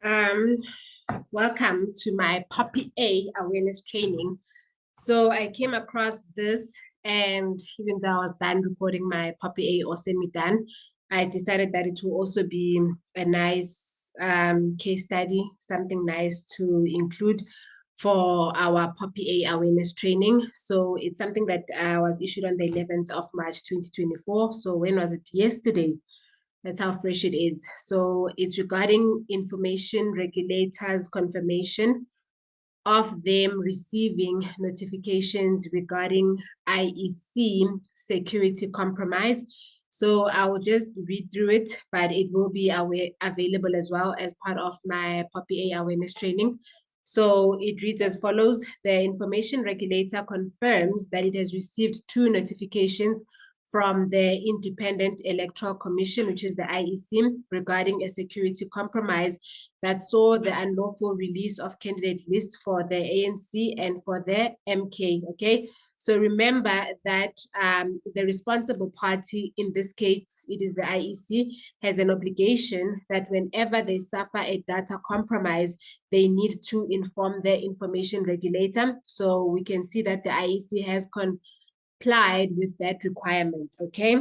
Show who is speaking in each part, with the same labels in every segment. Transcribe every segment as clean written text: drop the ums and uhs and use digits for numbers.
Speaker 1: Um, Welcome to my POPIA awareness training. So I came across this, and even though I was done recording my POPIA or semi-done, I decided that it will also be a nice case study, something nice to include for our POPIA awareness training. So it's something that was issued on the 11th of March 2024. So when was it? Yesterday. That's how fresh it is. So it's regarding information regulators' confirmation of them receiving notifications regarding IEC security compromise. So I will just read through it, but it will be available as well as part of my POPIA awareness training. So it reads as follows. The information regulator confirms that it has received 2 notifications from the Independent Electoral Commission, which is the IEC, regarding a security compromise that saw the unlawful release of candidate lists for the ANC and for the MK, okay? So remember that the responsible party, in this case, it is the IEC, has an obligation that whenever they suffer a data compromise, they need to inform the information regulator. So we can see that the IEC has complied with that requirement, okay?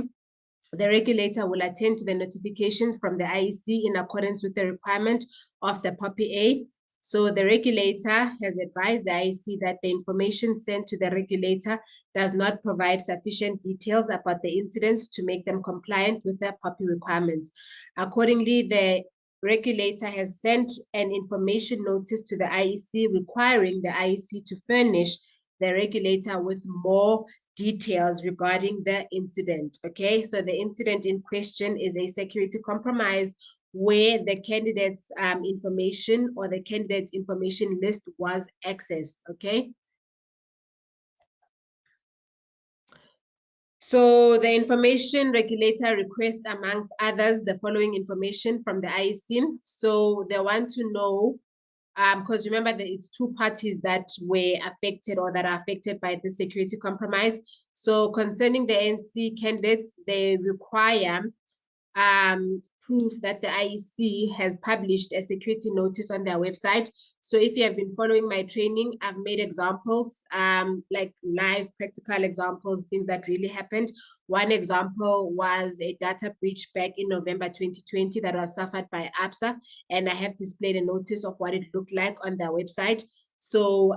Speaker 1: The regulator will attend to the notifications from the IEC in accordance with the requirement of the POPIA. So the regulator has advised the IEC that the information sent to the regulator does not provide sufficient details about the incidents to make them compliant with the POPIA requirements. Accordingly, the regulator has sent an information notice to the IEC requiring the IEC to furnish the regulator with more details regarding the incident. Okay, so the incident in question is a security compromise where the candidate's information or the candidate's information list was accessed. Okay. So the information regulator requests, amongst others, the following information from the IEC. So they want to know, because remember that it's 2 parties that were affected or that are affected by the security compromise. So concerning the ANC candidates, they require proof that the IEC has published a security notice on their website. So if you have been following my training, I've made examples, like live practical examples, things that really happened. One example was a data breach back in November 2020 that was suffered by ABSA, and I have displayed a notice of what it looked like on their website. So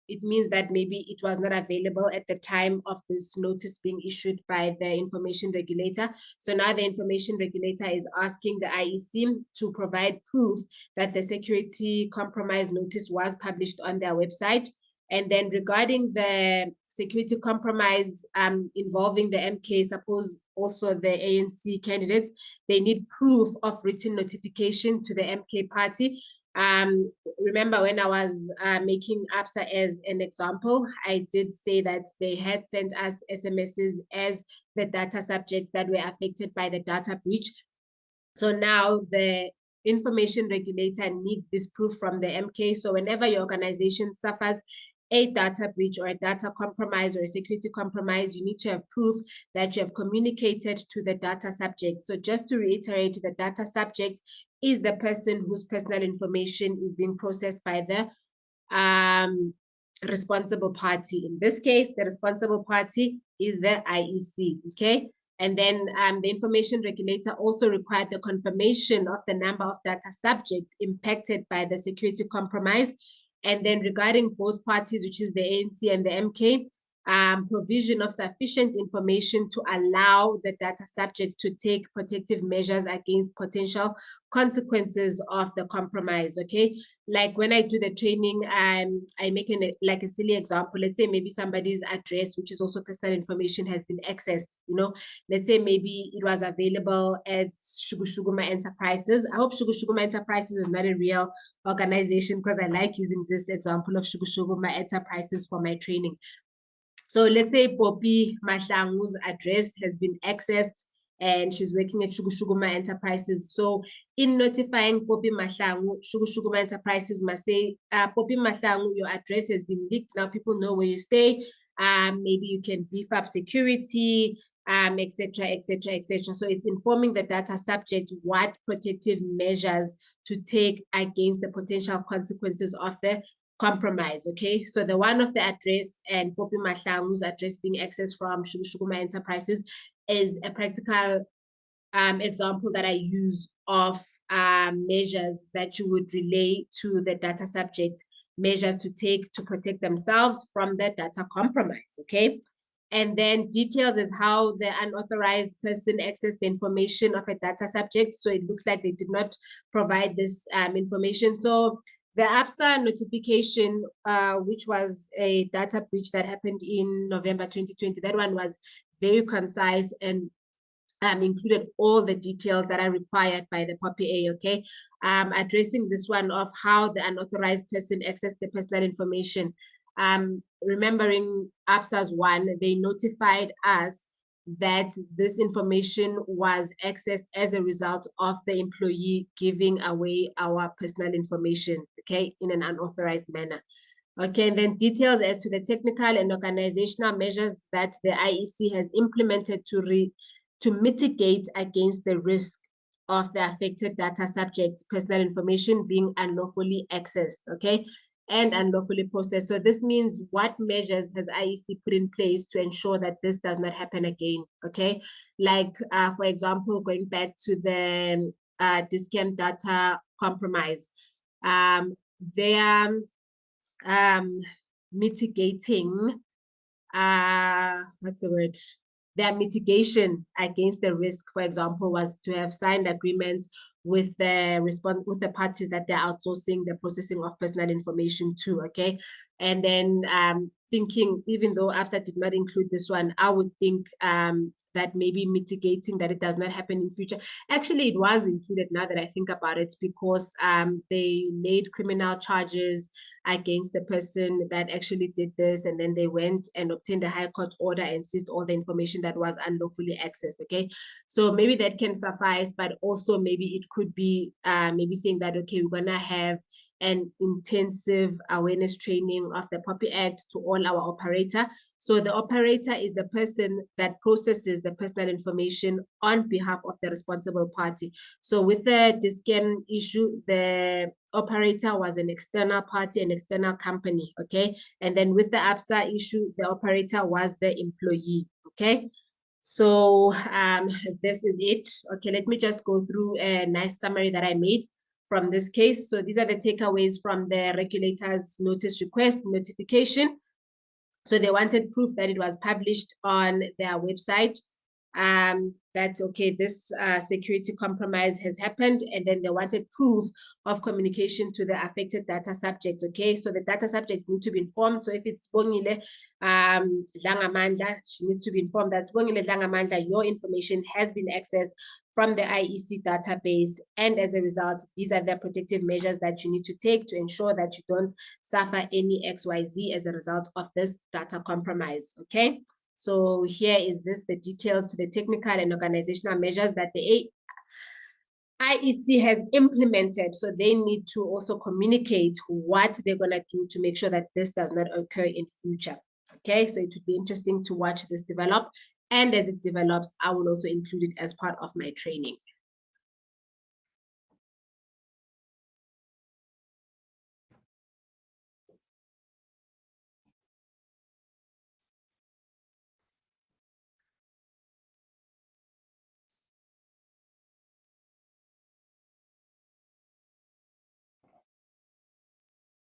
Speaker 1: it means that maybe it was not available at the time of this notice being issued by the information regulator. So now the information regulator is asking the IEC to provide proof that the security compromise notice was published on their website. And then regarding the security compromise involving the MK, suppose also the ANC candidates, they need proof of written notification to the MK party. Remember when I was making ABSA as an example, I did say that they had sent us SMSs as the data subjects that were affected by the data breach. So now the information regulator needs this proof from the MK. So whenever your organization suffers a data breach or a data compromise or a security compromise, you need to have proof that you have communicated to the data subject. So just to reiterate, the data subject is the person whose personal information is being processed by the responsible party. In this case, the responsible party is the IEC, okay? And then the information regulator also required the confirmation of the number of data subjects impacted by the security compromise. And then regarding both parties, which is the ANC and the MK, provision of sufficient information to allow the data subject to take protective measures against potential consequences of the compromise, okay? Like when I do the training, I make like a silly example. Let's say maybe somebody's address, which is also personal information, has been accessed, you know? Let's say maybe it was available at Shuguma Enterprises. I hope Shuguma Enterprises is not a real organization, because I like using this example of Shuguma Enterprises for my training. So let's say Popi Mahlangu's address has been accessed and she's working at Shuguma Enterprises. So in notifying Popi Mahlangu, Shuguma Enterprises must say, Popi Mahlangu, your address has been leaked. Now people know where you stay. Maybe you can beef up security. etc., etc., etc. So it's informing the data subject what protective measures to take against the potential consequences of the compromise. Okay, so the one of the address and Popi Mahlangu's address being accessed from Shukuma Enterprises is a practical example that I use of measures that you would relay to the data subject, measures to take to protect themselves from the data compromise. Okay. And then details is how the unauthorized person accessed the information of a data subject. So it looks like they did not provide this information. So the APSA notification, which was a data breach that happened in November 2020, that one was very concise and included all the details that are required by the POPIA, okay? Addressing this one of how the unauthorized person accessed the personal information. Remembering APSA's one, they notified us that this information was accessed as a result of the employee giving away our personal information, okay, in an unauthorized manner. Okay, and then details as to the technical and organizational measures that the IEC has implemented to mitigate against the risk of the affected data subjects' personal information being unlawfully accessed, okay, and unlawfully processed. So this means what measures has IEC put in place to ensure that this does not happen again, okay? Like, for example, going back to the Iec Data Compromise, they are mitigating, what's the word? Their mitigation against the risk, for example, was to have signed agreements with the parties that they're outsourcing the processing of personal information to, okay? And then thinking, even though APSA did not include this one, I would think that maybe mitigating that it does not happen in future. Actually, it was included now that I think about it, because they laid criminal charges against the person that actually did this, and then they went and obtained a high court order and seized all the information that was unlawfully accessed, okay? So maybe that can suffice, but also maybe it could be maybe saying that, okay, we're gonna have an intensive awareness training of the POPI Act to all our operator. So the operator is the person that processes the personal information on behalf of the responsible party. So with the Iec issue, the operator was an external party, an external company, okay? And then with the APSA issue, the operator was the employee, okay? So this is it. Okay, let me just go through a nice summary that I made from this case. So these are the takeaways from the regulator's notice request notification. So they wanted proof that it was published on their website, that, okay, this security compromise has happened, and then they wanted proof of communication to the affected data subjects, okay? So the data subjects need to be informed. So if it's Bongile Dlangamandla, she needs to be informed that Bongile Dlangamandla, your information has been accessed from the IEC database, and as a result, these are the protective measures that you need to take to ensure that you don't suffer any XYZ as a result of this data compromise, okay? So here is the details to the technical and organizational measures that the IEC has implemented. So they need to also communicate what they're gonna do to make sure that this does not occur in future. Okay, so it would be interesting to watch this develop. And as it develops, I will also include it as part of my training.